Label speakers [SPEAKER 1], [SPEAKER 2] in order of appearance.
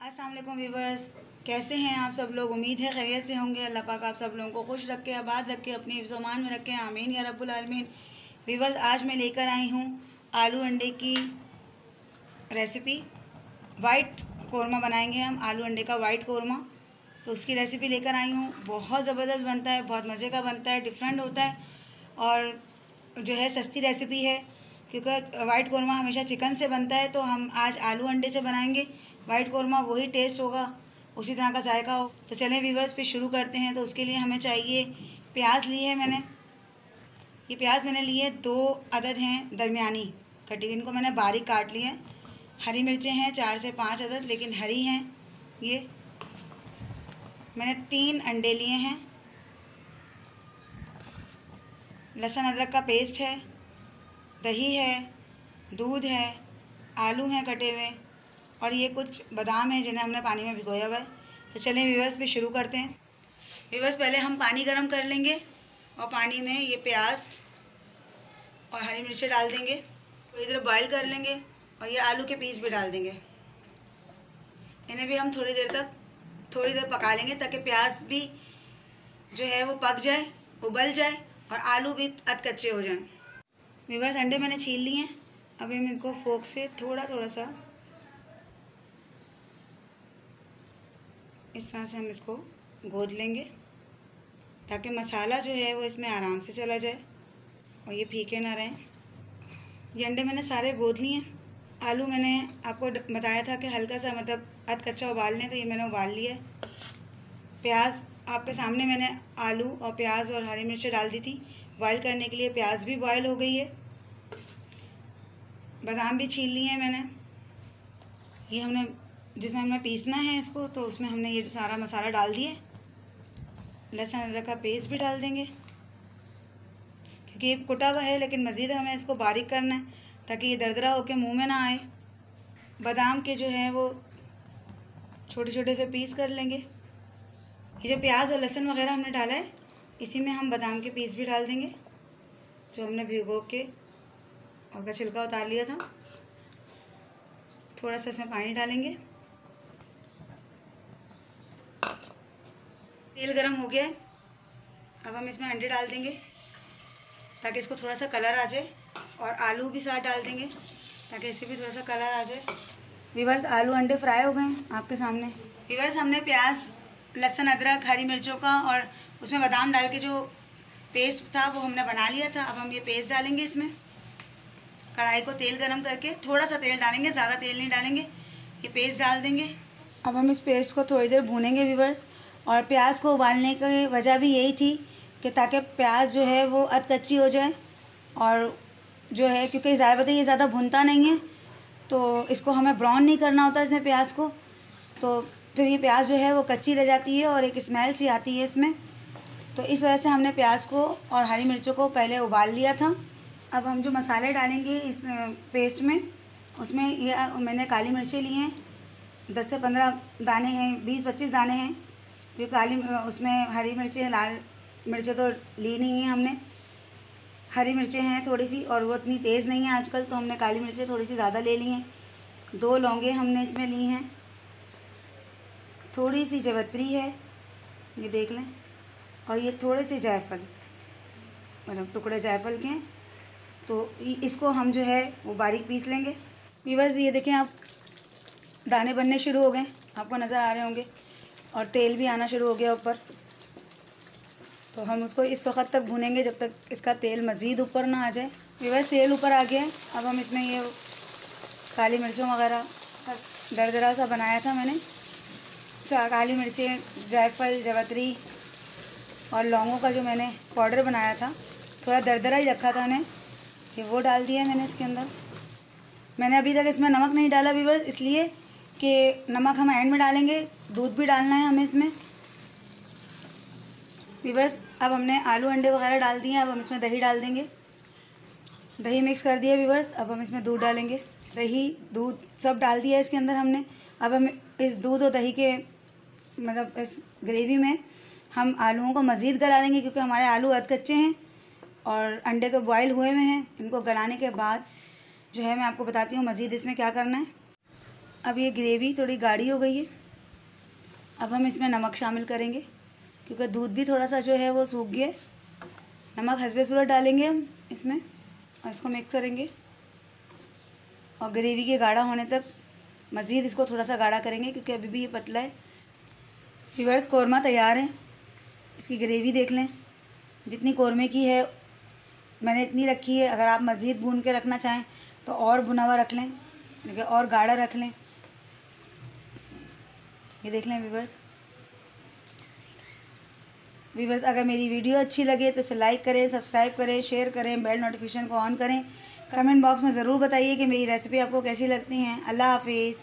[SPEAKER 1] अस्सलाम वालेकुम व्यूवर्स, कैसे हैं आप सब लोग। उम्मीद है खैरियत से होंगे। अल्लाह पाक आप सब लोगों को खुश रखे, आबाद रखे, अपनी हिफ्ज़-ओ-मान में रखे, आमीन या रब्बुल आलमीन। व्यूवर्स, आज मैं लेकर आई हूँ आलू अंडे की रेसिपी। वाइट कौरमा बनाएंगे हम, आलू अंडे का वाइट कौरमा। तो उसकी रेसिपी लेकर आई हूँ। बहुत ज़बरदस्त बनता है, बहुत मज़े का बनता है, डिफरेंट होता है और जो है सस्ती रेसिपी है, क्योंकि वाइट कौरमा हमेशा चिकन से बनता है। तो हम आज आलू अंडे से बनाएंगे वाइट कौरमा, वही टेस्ट होगा, उसी तरह का जायका हो। तो चलें व्यूवर्स, पे शुरू करते हैं। तो उसके लिए हमें चाहिए प्याज ली है मैंने। ये प्याज मैंने लिए 2 अदद हैं दरमियानी कटी हुई, इनको मैंने बारीक काट लिए हैं। हरी मिर्चें हैं 4 से 5 अदद, लेकिन हरी हैं। ये मैंने 3 अंडे लिए हैं। लहसुन अदरक का पेस्ट है, दही है, दूध है, आलू हैं कटे हुए, और ये कुछ बादाम हैं जिन्हें हमने पानी में भिगोया हुआ है। तो चलें व्यूवर्स, पे शुरू करते हैं। व्यूवर्स, पहले हम पानी गरम कर लेंगे और पानी में ये प्याज और हरी मिर्चें डाल देंगे, थोड़ी देर बॉईल कर लेंगे, और ये आलू के पीस भी डाल देंगे। इन्हें भी हम थोड़ी देर पका लेंगे, ताकि प्याज भी जो है वो पक जाए, उबल जाए, और आलू भी कच्चे हो जाएं। व्यूवर्स, अंडे मैंने छील लिए हैं। अब हम इनको फोक से थोड़ा सा इस तरह से हम इसको गोद लेंगे, ताकि मसाला जो है वो इसमें आराम से चला जाए और ये फीके ना रहें। ये अंडे मैंने सारे गोद लिए हैं। आलू मैंने आपको बताया था कि हल्का सा मतलब कच्चा उबाल लें, तो ये मैंने उबाल लिया है। प्याज आपके सामने मैंने आलू और प्याज और हरी मिर्च डाल दी थी बॉयल करने के लिए। प्याज भी बॉयल हो गई है। बादाम भी छील लिए हैं मैंने। ये हमने जिसमें हमें पीसना है इसको, तो उसमें हमने ये सारा मसाला डाल दिए। लहसुन अदरक का पेस्ट भी डाल देंगे, क्योंकि ये कुटा हुआ है, लेकिन मज़ीद हमें इसको बारीक करना है, ताकि ये दरदरा होकर मुंह में ना आए। बादाम के जो है वो छोटे छोटे से पीस कर लेंगे। ये जो प्याज और लहसुन वगैरह हमने डाला है, इसी में हम बादाम के पीस भी डाल देंगे, जो हमने भिगो के और का छिलका उतार लिया था। थोड़ा सा इसमें पानी डालेंगे। तेल गरम हो गया है। अब हम इसमें अंडे डाल देंगे, ताकि इसको थोड़ा सा कलर आ जाए, और आलू भी साथ डाल देंगे, ताकि इसे भी थोड़ा सा कलर आ जाए। व्यूवर्स, आलू अंडे फ्राई हो गए हैं आपके सामने। व्यूवर्स, हमने प्याज, लहसुन अदरक, हरी मिर्चों का और उसमें बादाम डाल के जो पेस्ट था वो हमने बना लिया था। अब हम ये पेस्ट डालेंगे इसमें। कढ़ाई को तेल गरम करके थोड़ा सा तेल डालेंगे, ज़्यादा तेल नहीं डालेंगे। ये पेस्ट डाल देंगे। अब हम इस पेस्ट को थोड़ी देर भूनेंगे व्यूवर्स। और प्याज को उबालने की वजह भी यही थी कि ताकि प्याज जो है वो कच्ची हो जाए, और जो है क्योंकि ज़्यादा बताइए ये ज़्यादा भुनता नहीं है, तो इसको हमें ब्राउन नहीं करना होता इसमें प्याज को। तो फिर ये प्याज जो है वो कच्ची रह जाती है और एक स्मेल सी आती है इसमें। तो इस वजह से हमने प्याज को और हरी मिर्चों को पहले उबाल लिया था। अब हम जो मसाले डालेंगे इस पेस्ट में, उसमें ये मैंने काली मिर्चें ली हैं, 10 से 15 दाने हैं, 20-25 दाने हैं। क्योंकि काली उसमें हरी मिर्चें, लाल मिर्चें तो ली नहीं है हमने। हरी मिर्चें हैं थोड़ी सी, और वो इतनी तेज़ नहीं है आजकल, तो हमने काली मिर्चें थोड़ी सी ज़्यादा ले ली हैं। 2 लौंगे हमने इसमें ली हैं। थोड़ी सी जवत्री है, ये देख लें, और ये थोड़े से जायफल, मतलब टुकड़े जायफल के हैं। तो इसको हम जो है वो बारीक पीस लेंगे। व्यूअर्स, ये देखें आप, दाने बनने शुरू हो गए, आपको नज़र आ रहे होंगे, और तेल भी आना शुरू हो गया ऊपर। तो हम उसको इस वक्त तक भूनेंगे जब तक इसका तेल मज़ीद ऊपर ना आ जाए। व्यूअर्स, तेल ऊपर आ गया है। अब हम इसमें ये काली मिर्चों वगैरह दरदरा सा बनाया था मैंने, काली मिर्चें, जायफल, जवत्री और लौंगों का जो मैंने पाउडर बनाया था, थोड़ा दरदरा ही रखा था मैंने, ये वो डाल दिया मैंने इसके अंदर। मैंने अभी तक इसमें नमक नहीं डाला व्यूअर्स, इसलिए कि नमक हम एंड में डालेंगे। दूध भी डालना है हमें इसमें। व्यूअर्स, अब हमने आलू अंडे वगैरह डाल दिए हैं। अब हम इसमें दही डाल देंगे। दही मिक्स कर दिया व्यूअर्स। अब हम इसमें दूध डालेंगे। दही, दूध सब डाल दिया इसके अंदर हमने। अब हम इस दूध और दही के मतलब इस ग्रेवी में हम आलूओं को मज़ीद गला लेंगे, क्योंकि हमारे आलू कच्चे हैं और अंडे तो बॉयल हुए हुए हैं। इनको गलाने के बाद जो है मैं आपको बताती हूँ मज़ीद इसमें क्या करना है। अब ये ग्रेवी थोड़ी गाढ़ी हो गई है। अब हम इसमें नमक शामिल करेंगे क्योंकि दूध भी थोड़ा सा जो है वो सूख गया। नमक हस्बे सूरत डालेंगे हम इसमें और इसको मिक्स करेंगे और ग्रेवी के गाढ़ा होने तक मज़ीद इसको थोड़ा सा गाढ़ा करेंगे क्योंकि अभी भी ये पतला है। व्यूअर्स, कौरमा तैयार है। इसकी ग्रेवी देख लें, जितनी कौरमे की है मैंने इतनी रखी है। अगर आप मज़ीद भून के रखना चाहें तो और भुना हुआ रख लें, ठीक है, और गाढ़ा रख लें। ये देख लें व्यूअर्स। अगर मेरी वीडियो अच्छी लगे तो इसे लाइक करें, सब्सक्राइब करें, शेयर करें, बेल नोटिफिकेशन को ऑन करें। कमेंट बॉक्स में ज़रूर बताइए कि मेरी रेसिपी आपको कैसी लगती हैं। अल्लाह हाफिज़।